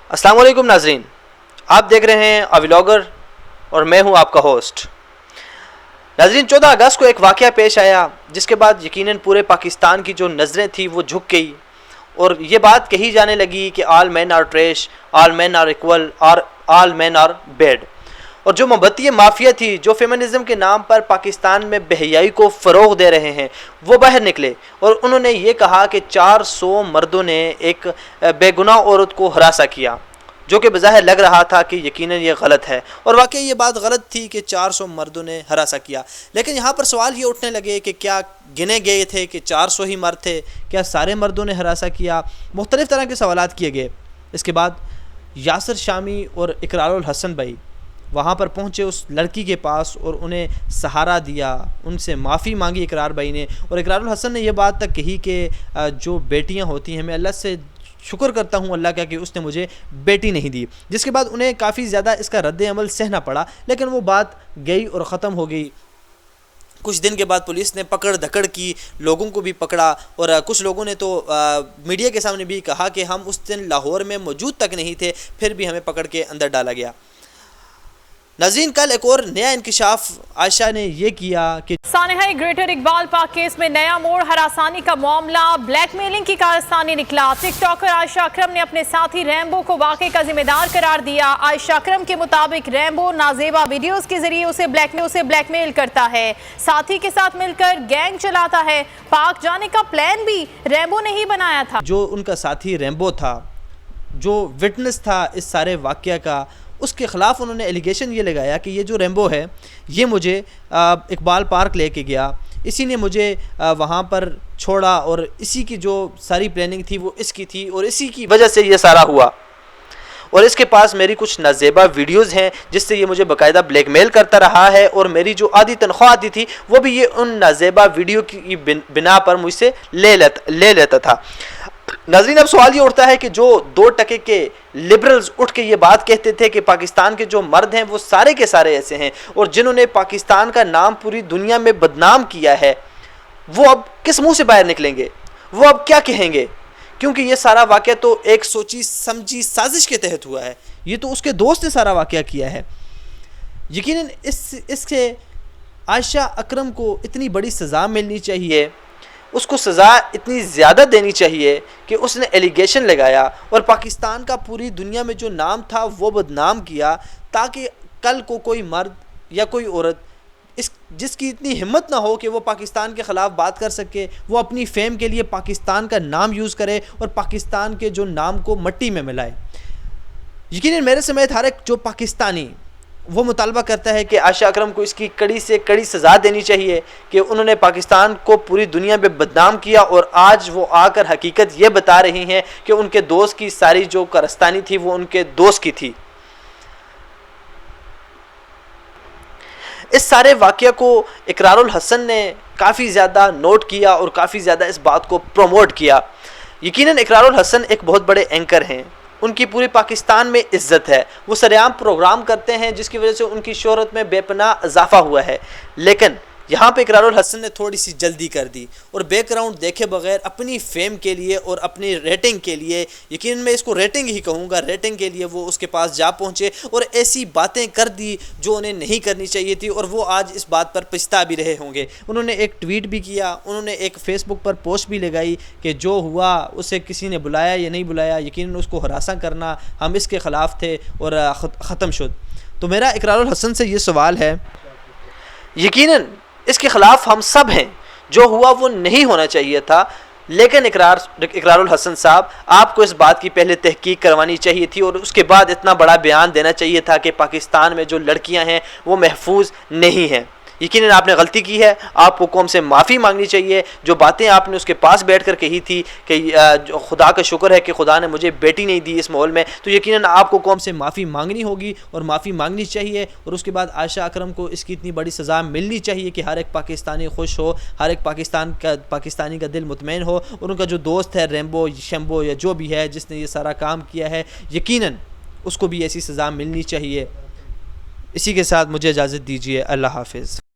السلام علیکم ناظرین، آپ دیکھ رہے ہیں ولاگر اور میں ہوں آپ کا ہوسٹ۔ ناظرین، 14 اگست کو ایک واقعہ پیش آیا جس کے بعد یقیناً پورے پاکستان کی جو نظریں تھیں وہ جھک گئی، اور یہ بات کہی جانے لگی کہ all men are trash, all men are equal, اور آل مین آر بیڈ۔ اور جو محبتی مافیا تھی، جو فیمنزم کے نام پر پاکستان میں بے حیائی کو فروغ دے رہے ہیں، وہ باہر نکلے اور انہوں نے یہ کہا کہ 400 مردوں نے ایک بے گناہ عورت کو ہراساں کیا، جو کہ بظاہر لگ رہا تھا کہ یقیناً یہ غلط ہے، اور واقعی یہ بات غلط تھی کہ 400 مردوں نے ہراساں کیا۔ لیکن یہاں پر سوال یہ اٹھنے لگے کہ کیا گنے گئے تھے کہ 400 ہی مرد تھے؟ کیا سارے مردوں نے ہراساں کیا؟ مختلف طرح کے سوالات کیے گئے۔ اس کے بعد یاسر شامی اور اقرار الحسن بھائی وہاں پر پہنچے اس لڑکی کے پاس اور انہیں سہارا دیا، ان سے معافی مانگی اقرار بھائی نے، اور اقرار الحسن نے یہ بات تک کہی کہ جو بیٹیاں ہوتی ہیں، میں اللہ سے شکر کرتا ہوں اللہ کا کہ اس نے مجھے بیٹی نہیں دی، جس کے بعد انہیں کافی زیادہ اس کا رد عمل سہنا پڑا، لیکن وہ بات گئی اور ختم ہو گئی۔ کچھ دن کے بعد پولیس نے پکڑ دھکڑ کی، لوگوں کو بھی پکڑا، اور کچھ لوگوں نے تو میڈیا کے سامنے بھی کہا کہ ہم اس دن لاہور میں موجود تک نہیں تھے، پھر بھی ہمیں پکڑ کے اندر ڈالا گیا۔ ناظرین، کل ایک اور نیا انکشاف عائشہ نے یہ کیا کہ سانحہ گریٹر اقبال پارک کیس میں نیا موڑ، ہراسانی کا معاملہ بلیک میلنگ کی کارستانی نکلا۔ ٹک ٹاکر عائشہ اکرم نے اپنے ساتھی ریمبو کو واقعے کا ذمہ دار قرار دیا۔ عائشہ اکرم کے مطابق ریمبو نازیبا ویڈیوز کے ذریعے اسے بلیک میل کرتا ہے، ساتھی کے ساتھ مل کر گینگ چلاتا ہے۔ پارک جانے کا پلان بھی ریمبو نے ہی بنایا تھا۔ جو ان کا ساتھی ریمبو تھا، جو وٹنس تھا اس سارے واقعہ کا، اس کے خلاف انہوں نے ایلیگیشن یہ لگایا کہ یہ جو ریمبو ہے یہ مجھے اقبال پارک لے کے گیا، اسی نے مجھے وہاں پر چھوڑا، اور اسی کی جو ساری پلاننگ تھی وہ اس کی تھی، اور اسی کی وجہ سے یہ سارا ہوا، اور اس کے پاس میری کچھ نازیبا ویڈیوز ہیں جس سے یہ مجھے باقاعدہ بلیک میل کرتا رہا ہے، اور میری جو آدھی تنخواہ آتی تھی وہ بھی یہ ان نازیبا ویڈیو کی بنا پر مجھ سے لے لیتا تھا۔ ناظرین، اب سوال یہ اٹھتا ہے کہ جو 2% کے لبرلز اٹھ کے یہ بات کہتے تھے کہ پاکستان کے جو مرد ہیں وہ سارے کے سارے ایسے ہیں، اور جنہوں نے پاکستان کا نام پوری دنیا میں بدنام کیا ہے، وہ اب کس منہ سے باہر نکلیں گے؟ وہ اب کیا کہیں گے؟ کیونکہ یہ سارا واقعہ تو ایک سوچی سمجھی سازش کے تحت ہوا ہے، یہ تو اس کے دوست نے سارا واقعہ کیا ہے۔ یقیناً اس سے عائشہ اکرم کو اتنی بڑی سزا ملنی چاہیے، اس کو سزا اتنی زیادہ دینی چاہیے کہ اس نے ایلیگیشن لگایا اور پاکستان کا پوری دنیا میں جو نام تھا وہ بدنام کیا، تاکہ کل کو کوئی مرد یا کوئی عورت جس کی اتنی ہمت نہ ہو کہ وہ پاکستان کے خلاف بات کر سکے، وہ اپنی فیم کے لیے پاکستان کا نام یوز کرے اور پاکستان کے جو نام کو مٹی میں ملائے۔ یقیناً میرے سمیت ہر ایک جو پاکستانی وہ مطالبہ کرتا ہے کہ عائشہ اکرم کو اس کی کڑی سے کڑی سزا دینی چاہیے کہ انہوں نے پاکستان کو پوری دنیا میں بدنام کیا، اور آج وہ آ کر حقیقت یہ بتا رہی ہیں کہ ان کے دوست کی ساری جو کارستانی تھی وہ ان کے دوست کی تھی۔ اس سارے واقعہ کو اقرار الحسن نے کافی زیادہ نوٹ کیا اور کافی زیادہ اس بات کو پروموٹ کیا۔ یقیناً اقرار الحسن ایک بہت بڑے اینکر ہیں، ان کی پورے پاکستان میں عزت ہے، وہ سرعام پروگرام کرتے ہیں جس کی وجہ سے ان کی شہرت میں بے پناہ اضافہ ہوا ہے، لیکن یہاں پہ اقرار الحسن نے تھوڑی سی جلدی کر دی اور بیک گراؤنڈ دیکھے بغیر اپنی فیم کے لیے اور اپنی ریٹنگ کے لیے، یقیناً میں اس کو ریٹنگ ہی کہوں گا، ریٹنگ کے لیے وہ اس کے پاس جا پہنچے اور ایسی باتیں کر دی جو انہیں نہیں کرنی چاہیے تھی، اور وہ آج اس بات پر پچھتا بھی رہے ہوں گے۔ انہوں نے ایک ٹویٹ بھی کیا، انہوں نے ایک فیس بک پر پوسٹ بھی لگائی کہ جو ہوا اسے کسی نے بلایا یا نہیں بلایا، یقیناً اس کو ہراساں کرنا ہم اس کے خلاف تھے اور ختم شد۔ تو میرا اقرار الحسن سے یہ سوال ہے، یقیناً اس کے خلاف ہم سب ہیں، جو ہوا وہ نہیں ہونا چاہیے تھا، لیکن اقرار الحسن صاحب، آپ کو اس بات کی پہلے تحقیق کروانی چاہیے تھی اور اس کے بعد اتنا بڑا بیان دینا چاہیے تھا کہ پاکستان میں جو لڑکیاں ہیں وہ محفوظ نہیں ہیں۔ یقیناً آپ نے غلطی کی ہے، آپ کو قوم سے معافی مانگنی چاہیے۔ جو باتیں آپ نے اس کے پاس بیٹھ کر کہی تھی کہ خدا کا شکر ہے کہ خدا نے مجھے بیٹی نہیں دی اس ماحول میں، تو یقیناً آپ کو قوم سے معافی مانگنی ہوگی اور معافی مانگنی چاہیے، اور اس کے بعد عائشہ اکرم کو اس کی اتنی بڑی سزا ملنی چاہیے کہ ہر ایک پاکستانی خوش ہو، ہر ایک پاکستانی کا دل مطمئن ہو، اور ان کا جو دوست ہے ریمبو شمبو یا جو بھی ہے جس نے یہ سارا کام کیا ہے، یقیناً اس کو بھی ایسی سزا ملنی چاہیے۔ اسی کے ساتھ مجھے اجازت دیجیے، اللہ حافظ۔